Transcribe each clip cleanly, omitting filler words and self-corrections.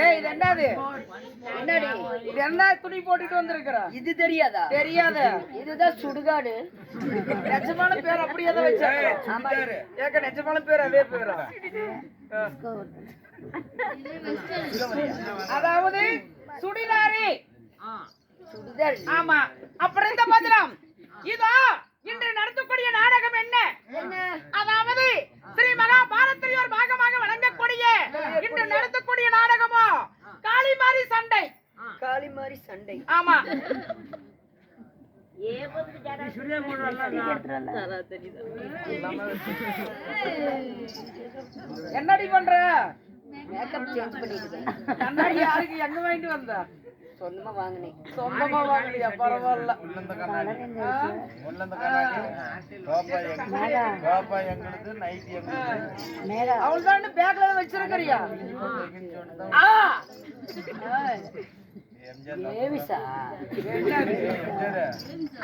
ஏய் இது என்னது? என்னடி இது? என்ன துணி போட்டுட்டு வந்திருக்கிற? இது தெரியாதா? தெரியாத. இதுதான் சுடுகாடு. நிஜமான பேர் அப்படியே தான் வச்சாங்க. ஆமா ஏக்க நிஜமான பேர் அதே பேரா? அதாவது சுடிதாரி. சுடிதாரி. ஆமா. அப்புறம் இந்த பத்திரம் இதோ இன்று நடத்தக்கூடிய நாடகம் என்ன? அதாவது ஸ்ரீ மகாபாரதத்தில் ஒரு பாகமாக வழங்கக்கூடிய இன்று நடத்தக்கூடிய நாடகமோ காளிமாரி சண்டை. காளிமாரி சண்டை. ஆமா. என்னடி பண்ற? மேக்கப் சேஞ்ச் பண்ணிருக்கேன். கண்ணாடி யாருக்கு எங்க வாங்கிட்டு வந்த? சொந்தமா வாங்குனேன். சொந்தமா வாங்குனியா? பரவாயில்ல. அவள்தான் பேக்ல வச்சிருக்கிறியா?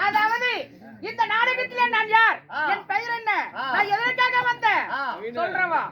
அதாவது இந்த நாடகத்திலே நான் யார்? என் பெயர் என்ன? நான் எதற்காக வந்தேன் சொல்றவா?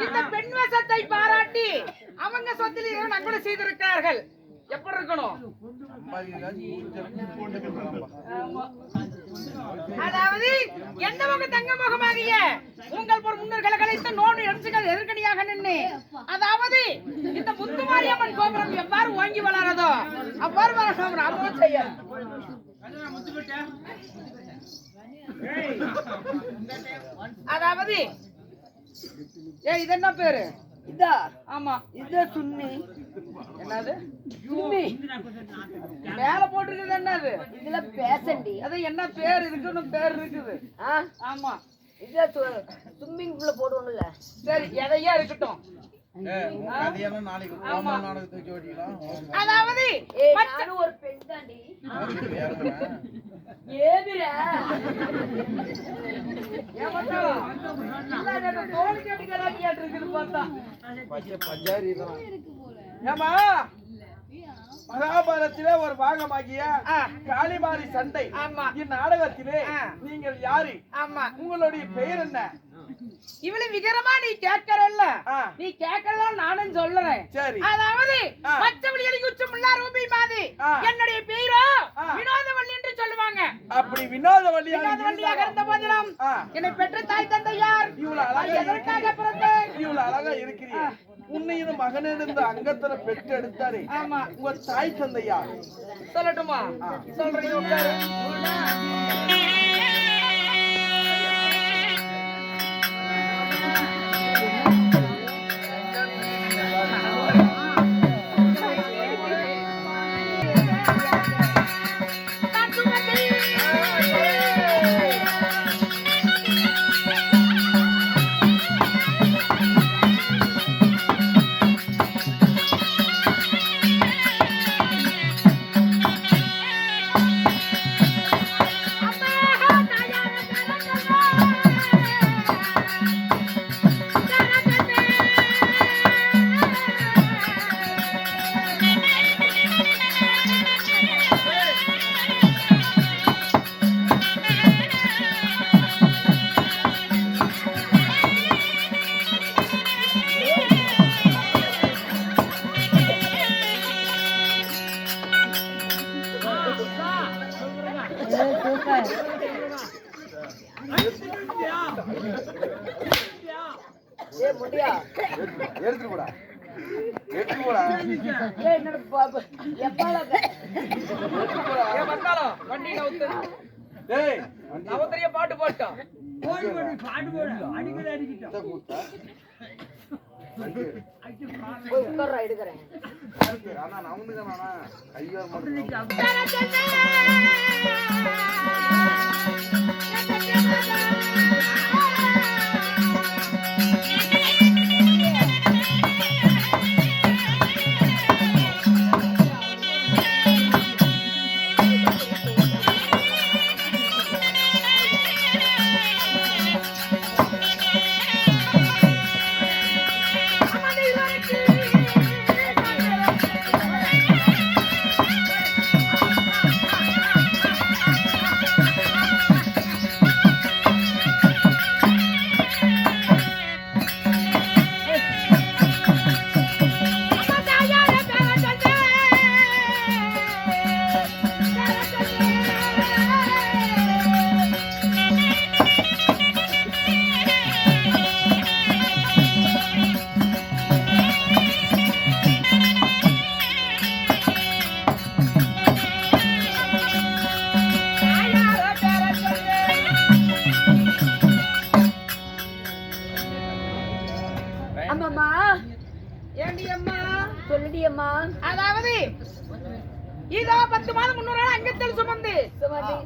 இந்த பெண் வசத்தை பாராட்டி அவங்க சொத்தில் நன்கொடை செய்திருக்கிறார்கள். எப்படி இருக்கணும்? அதாவது எந்த முக தங்க முகமாகிய உங்கள் முன்னோர்களை கலைத்த நோடு எடுத்துகள் எதிர்கணியாக நின்று அதாவது இந்த முத்துமாரியம்மன் கோபுரம் எவ்வாறு ஓங்கி வளரதோ அவ்வாறு வளரும் செய்ய. அதாவது இது என்ன பேரு? இதா? ஆமா இது சுன்னி. என்னது சுன்னி? மேல போட்டுருக்குது என்னது? இதுல பேசண்டி. அது என்ன பேர் இருக்குன்னு பேர் இருக்குது. ஆமா இது ஸ்விம்மிங் பூல்ல போடுவாங்கல்ல. சரி எதையா இருக்கட்டும். அதாவது ஒரு பெண் தாண்டி ஏதுரா தோல் கேட்டு பார்த்தா ஏமா மகாபாரத்திலே ஒரு பாகமாகிய காளிமாரி சண்டை இந்நாடகத்திலே நீங்கள் யாரு? ஆமா உங்களுடைய பெயர் என்ன? இவ்வளவு விகரமா நீ கேட்கறல்ல, நீ கேட்கறதா நானும் சொல்றேன். அதாவது பச்சைவழியடி உச்சம் முல்லா ரூபி மாதி என்னுடைய பேரோ வினோதவள்ளி என்று சொல்லுவாங்க. அப்படி வினோதவள்ளியாக இருந்த போதிலும் என்னை பெற்ற தாய் தந்தையார் எதற்காக பிறந்தேன்? இவ்வளவு அழகா இருக்கிறீங்க. உன்னையும் மகனிருந்த அங்கத்தனை பெற்று எடுத்தாரு. ஆமா, உங்க தாய் தந்தையார் சொல்லட்டுமா? சொல்றீங்க. பாட்டு போட்டோம். எடுக்கிறேன். அதாவது இதோ 10 மாதம் 300 நாள் அங்கத்தில் சுமந்து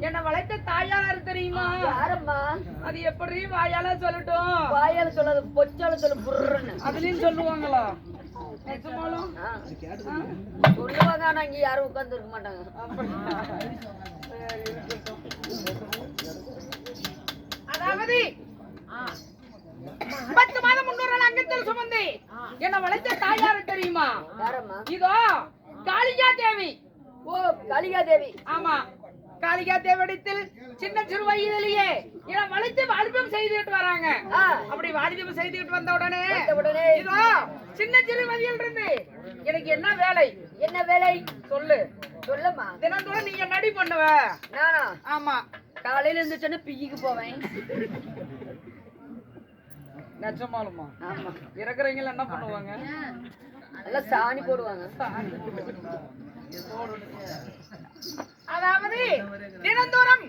என்ன வளைத்த தாயார் தெரியுமா? யாரம்மா? அது எப்படி வாயால சொல்லட்டும்? வாயால சொல்லாத, பொச்சால சொல்ல புர்றன்னு அதுலயும் சொல்லுவாங்களா? சொல்லுவாங்க, ஆனா இங்க யாரும் உட்கார்ந்து இருக்க மாட்டாங்க. அதாவது 10 மாதம் 300 நாள் அங்கத்தில் சுமந்து என்ன வளைத்த தாயார் தெரியுமா? யாரம்மா? இதோ காளிகா தேவி. ஓ, காளிகா தேவி. ஆமா, காளிகா தேவடத்தில் சின்ன சிறு வயதிலேயே இதை வளைத்து வாலிபம் செய்துட்டு வராங்க. அப்படி வாலிபம் செய்துட்டு வந்த உடனே இதோ சின்ன சிறு வயதில் இருந்து எனக்கு என்ன வேலை? என்ன வேலை சொல்லு. சொல்லம்மா. தினந்தோறும் நீங்க நடி பண்ணுவ. நானா? ஆமா, காலையில இருந்துச்சுன்னா பிஜிக்கு போவேன். நச்சமாலுமா? ஆமா. இறக்குறவங்க என்ன பண்ணுவாங்க? நல்லா சாணி போடுவாங்க. அதாவது தினந்தோறும்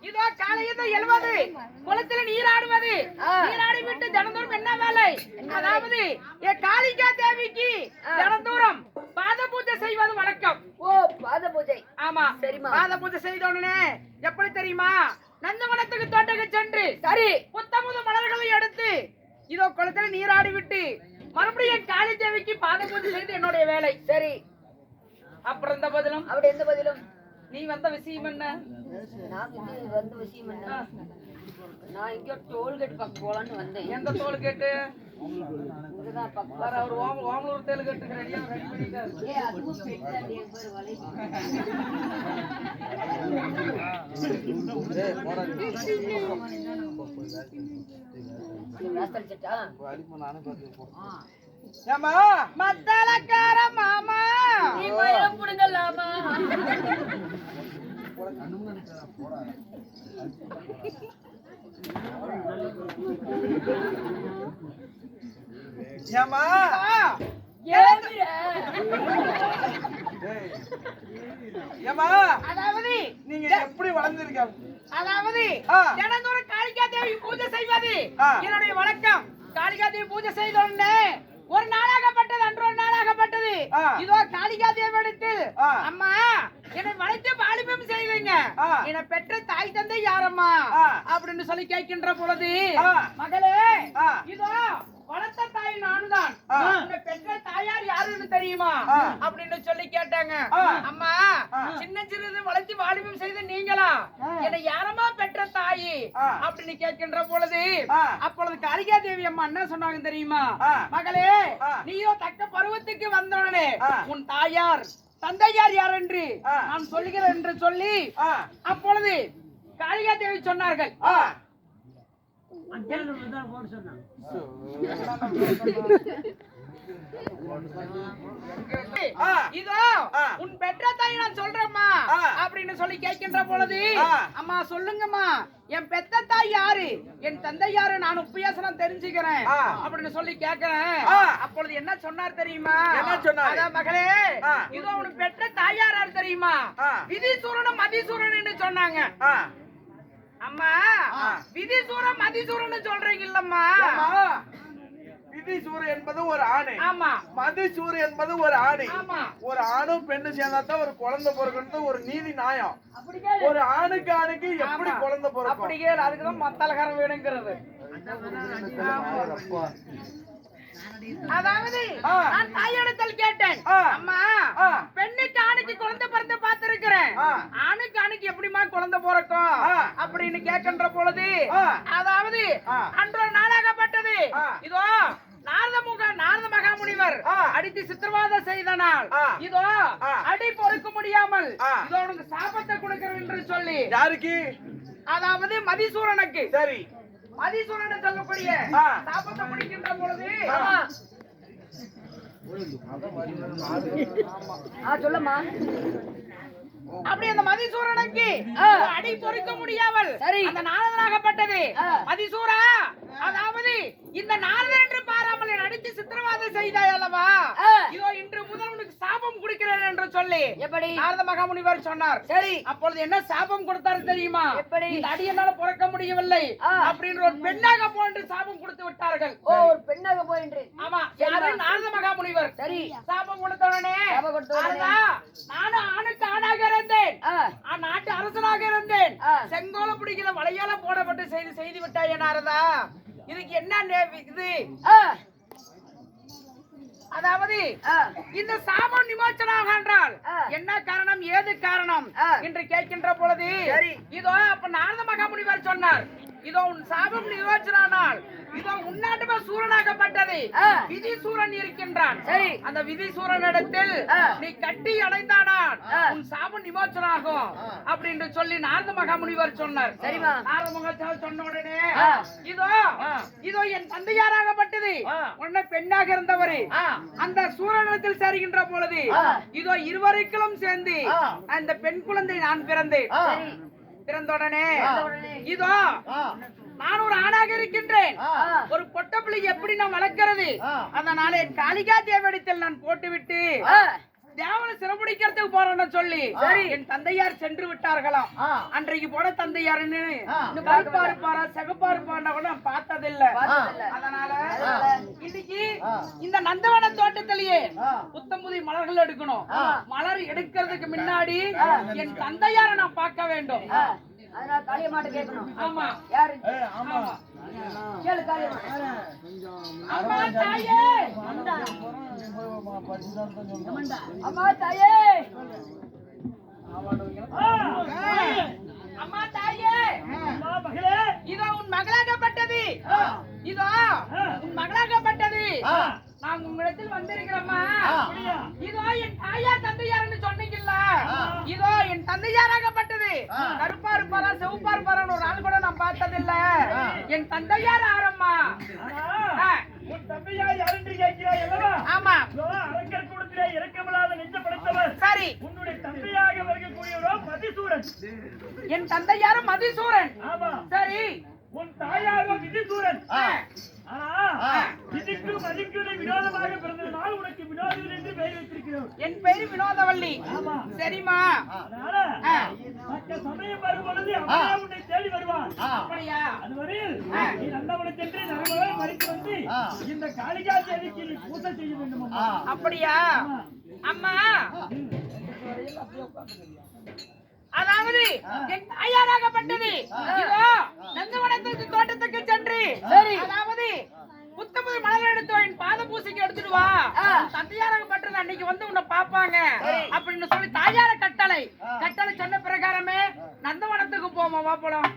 இதோ காலையில எழுவது, குளத்துல நீராடுவது, நீராடி விட்டு தினந்தோறும் என்ன வேலை? அதாவது காளிகா தேவிக்கு தினந்தோறும் பாத பூஜை செய்வது வழக்கம். ஓ, பாத பூஜை. ஆமா, சரிமா. பாத பூஜை செய்த உடனே எப்படி தெரியுமா? நந்தவனத்துக்கு தோட்டக்கு சென்று சரி புத்தமுது மலர்களை எடுத்து இதோ குளத்துல நீராடி விட்டு மறுபடியும் காளி தேவிக்கு பாத பூஜை செய்து என்னுடைய வேலை. சரி. அப்புறம் இந்த பதிலும் அப்படி எந்த பதிலும்? நீ வந்த விஷயம் என்ன? நான் வந்த விஷயம் என்ன? நான் இங்க டோல்கேட் பக்கம் போலான்னு வந்தேன். எந்த டோல்கேட்டு? இங்கதான் பக்கம். வேற ஒரு ஓமலூர் டோல்கேட்டுக்கு ரெடியா ரெடி பண்ணிட்டாரு. ஏய், அதுவும் பெட்டாடி பேர் வலை. ராஸ்தலிச்சட்டா வலிப்பு நானே பார்த்து ஏமா மத்தளக்கார மாமா நீ மயிலம் புடுங்கலாமா ஏமா ஏமிர ஏமா அதாவது நீங்க எப்படி வளர்ந்துருக்க அதாவது தினந்தோறும் காளிகா தேவி பூஜை செய்வது என்னுடைய வழக்கம். காளிகா தேவி பூஜை செய்த உடனே ஒரு நாளாகப்பட்டது, அன்று ஒரு நாளாகப்பட்டது. இதோ காளிகா தேவி இடத்தில் அம்மா என்னை வளைத்து வாலிபம் செய்வீங்க, என்னை பெற்ற தாய் தந்தை யாரம்மா அப்படின்னு சொல்லி கேட்கின்ற பொழுது, மகளே இதோ வளர்த்த தாய் நானுதான், உன்னை பெற்ற தாயார் யாருன்னு தெரியுமா அப்படின்னு சொல்லி கேட்டாங்க. அம்மா சின்ன சிறிது வளர்த்து வாலிபம் செய்த நீங்களா, என்னை யாரம்மா பெற்ற தாயி அப்படின்னு கேட்கின்ற பொழுது, அப்பொழுது காளிகா தேவி அம்மா என்ன சொன்னாங்க தெரியுமா, மகளே நீயோ தக்க பருவத்துக்கு வந்தோடனே உன் தாயார் தந்தையார் யார் என்று நான் சொல்லுகிறேன் என்று சொல்லி அப்பொழுது காளிகா தேவி சொன்னார்கள். இதோ உன் பெற்ற தாய் நான் சொல்றேம்மா அப்படின்னு சொல்லி கேட்கின்ற பொழுது, அம்மா சொல்லுங்கம்மா என் பெத்த தாய் யாரு, என் தந்தை யாரு, நான் உபயாசனம் தெரிஞ்சுக்கிறேன் அப்படின்னு சொல்லி கேட்கிறேன். அப்பொழுது என்ன சொன்னார் தெரியுமா, மகளே இதோ உனக்கு பெற்ற தாயார் யாரு தெரியுமா, விதிசூரனும் மதிசூரன் சொன்னாங்க. அம்மா விதிசூரன் மதிசூரன் சொல்றீங்க இல்லம்மா, விதிசூர என்பது ஒரு ஆணை, ஆமா மதிசூர என்பது ஒரு ஆணை. ஆமா ஒரு ஆணும் பெண்ணு சேர்ந்தாதான் ஒரு குழந்தை பிறக்கிறது ஒரு நீதி நியாயம். ஒரு ஆணுக்கு எப்படி குழந்தை பிறக்கும்? அப்படியே அதுக்குதான் மத்தலகாரம் வேணுங்கிறது. அதாவது நான் தாயிடத்தில் கேட்டேன், அம்மா பெண்ணுக்கு ஆணுக்கு குழந்தை பிறந்த பார்த்திருக்கிறேன், ஆணுக்கு ஆணுக்கு எப்படிமா குழந்தை பிறக்கும் அப்படின்னு கேட்கின்ற பொழுது, அதாவது அன்று நாளாகப்பட்டது இதோ நாரத மகாமுனிவர் அடித்து சித்திரவாதம் செய்த நாள், இதோ அடி பொறுக்க முடியாமல் இதோ உனக்கு சாபத்தை கொடுக்கிறேன் என்று சொல்லி, யாருக்கு? அதாவது மதிசூரனுக்கு. சரி, மதிசூரன் சொல்லக்கூடிய சாபத்தை முடிக்கின்ற பொழுது சொல்லமா அப்படி அந்த மதிசூரனுக்கு அடி பொறுக்க முடியாமல் அந்த நாரதனாகப்பட்டது, மதிசூரா அதாவது இந்த நாரதன் என்று பாராமல் அடித்து சித்திரவாதம் செய்தாய் அல்லவா, இதோ இன்று முதல் உனக்கு சாபம் கொடுக்கிறேன் என்று சொல்லி எப்படி நாரத மகாமுனிவர் சொன்னார். சரி, அப்பொழுது என்ன சாபம் கொடுத்தாரு தெரியுமா, எப்படி இந்த அடி என்னால பொறுக்க முடியவில்லை அப்படின்னு ஒரு பெண்ணாக போன்று சாபம் கொடுத்து விட்டார்கள். ஒரு பெண்ணாக போயின்று. ஆமா, யாரு? நாரத மகாமுனிவர். சரி, சாபம் கொடுத்தவனே நானும் ஆணுக்கு ஆணாக இருந்தேன், நாட்டு அரசனாக இருந்தேன், செங்கோல பிடிக்கிற வளையால போடப்பட்டு செய்து விட்டாய் நாரதா, இதுக்கு என்ன இது? அதாவது இந்த சாபம் நிமோச்சனாக என்றால் என்ன காரணம், ஏது காரணம் என்று கேட்கின்ற பொழுது, இதோ அப்ப நாரத மகாமுனிவர் சொன்னார், இதோ உன் சாபம் நிமோச்சனால் இதோ உன்னாட்டுமா சூரனாகப்பட்டது விதிசூரன் இருக்கின்றான். சரி, அந்த விதிசூரனிடத்தில் நீ கட்டி அடைந்தானால் உன் சாபம் நிமோச்சனாகும் அப்படின்னு சொல்லி நாரத மகாமுனிவர் சொன்னார். சரிமா, நாரத மகாமுனிவர் சொன்ன உடனே இதோ என் தந்தையாராகப்பட்டது உடனே பெண்ணாக இருந்தவரு அந்த சூரனிடத்தில் சேருகின்ற பொழுது இதோ இருவருக்கும் சேர்ந்து அந்த பெண் குழந்தை நான் பிறந்தேன். பிறந்தவுடனே இதோ நான் ஒரு ஆணாக இருக்கின்றேன், ஒரு பொட்ட பிள்ளை எப்படி நான் வளர்க்கிறது, அதனால என் காளிகா தேவடித்தில் நான் போட்டுவிட்டு தேவனை சிறப்பிடிக்கிறதுக்கு போறேன்னு சொல்லி என் தந்தையார் சென்று விட்டார்களாம். அன்றைக்கு போன தந்தையாருன்னு கருப்பா இருப்பாரா சிகப்பா இருப்பான்னா கூட நான் பார்த்ததில்லை. அதனால இன்னைக்கு இந்த நந்தவன தோட்டத்திலேயே புத்தம்புதி மலர்கள் எடுக்கணும். மலர் எடுக்கிறதுக்கு முன்னாடி என் தந்தையாரை நான் பார்க்க வேண்டும். அதனால காளியம்மாட்ட கேட்கணும். ஆமா, யாரு? ஆமா, கேளு காளியம்மா. அம்மா தாயே, அம்மா தாயே, அம்மா தாயே, இதோ உன் மகளாகப்பட்டது, இதோ உன் மகளாகப்பட்டது நான் உங்களிடத்தில் வந்திருக்கிறேம்மா. இதோ என் தாயார் தந்தையார்னு சொன்னீங்கல்ல, இதோ என் தந்தையாராகப்பட்டது கருப்பா இருப்பாரா சிவப்பா இருப்பாரான்னு ஒரு ஆள் கூட நான் பார்த்ததில்ல. என் தந்தையார் ஆரம்பம் ஆமா ஆனா, உன் தம்பியார் யாரென்று கேட்கிறாய் அல்லவா? ஆமா அரக்கர் கூடத்திலே இறக்கமில்லாத நெஞ்ச படைத்தவர். சரி உன்னுடைய தந்தையாக வருகக்கூடியவரோ மதிசூரன். என் தந்தையாரும் மதிசூரன் ஆமா. சரி உன் தாயாரோ விதிசூரன். ஆனா விதிக்கு மதிக்கு வினோதமாக பிறந்ததனால் உனக்கு வினோதவன் என்று பெயர் வைத்திருக்கிறோம். என் பெயர் வினோதவள்ளி. ஆமா. சரிமா அதனால மற்ற சமயம் வரும் பொழுது அவனே உன்னை தேடி வருவான். அப்படியா அதுவரையில் நீ நந்தவனை சென்று நரம்பை மறித்து வந்து இந்த காளிகா தேவிக்கு நீ பூஜை செய்ய வேண்டும். அப்படியா அம்மா அதாவது என் தாயாராகப்பட்டது இதோ நந்தவனத்துக்கு தோட்டத்துக்கு சென்று அதாவது புத்தமது மலர் எடுத்து என் பாத பூசைக்கு எடுத்துட்டு வா தந்தையாராகப்பட்டது அன்னைக்கு வந்து உன்னை பாப்பாங்க அப்படின்னு சொல்லி தாயார கட்டளை சொன்ன பிரகாரமே நந்தவனத்துக்கு போவோம் வா போலாம்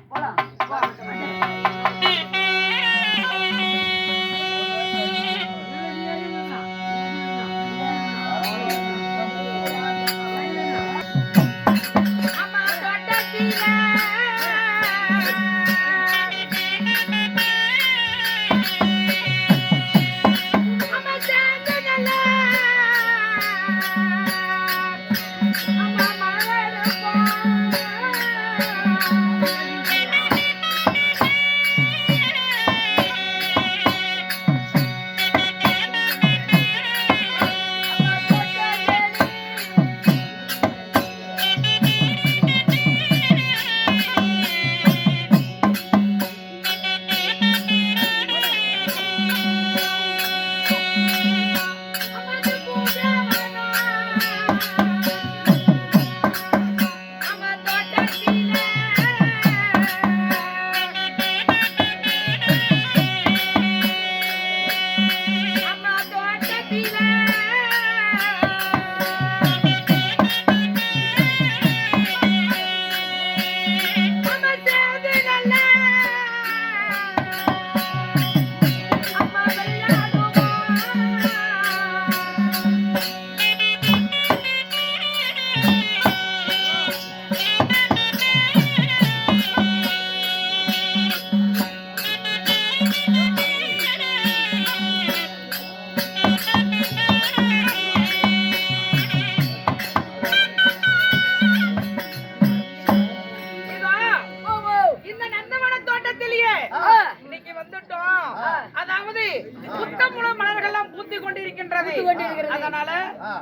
அதனால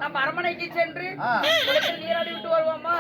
நம்ம அரண்மனைக்கு சென்று நீராடி விட்டு வருவோமா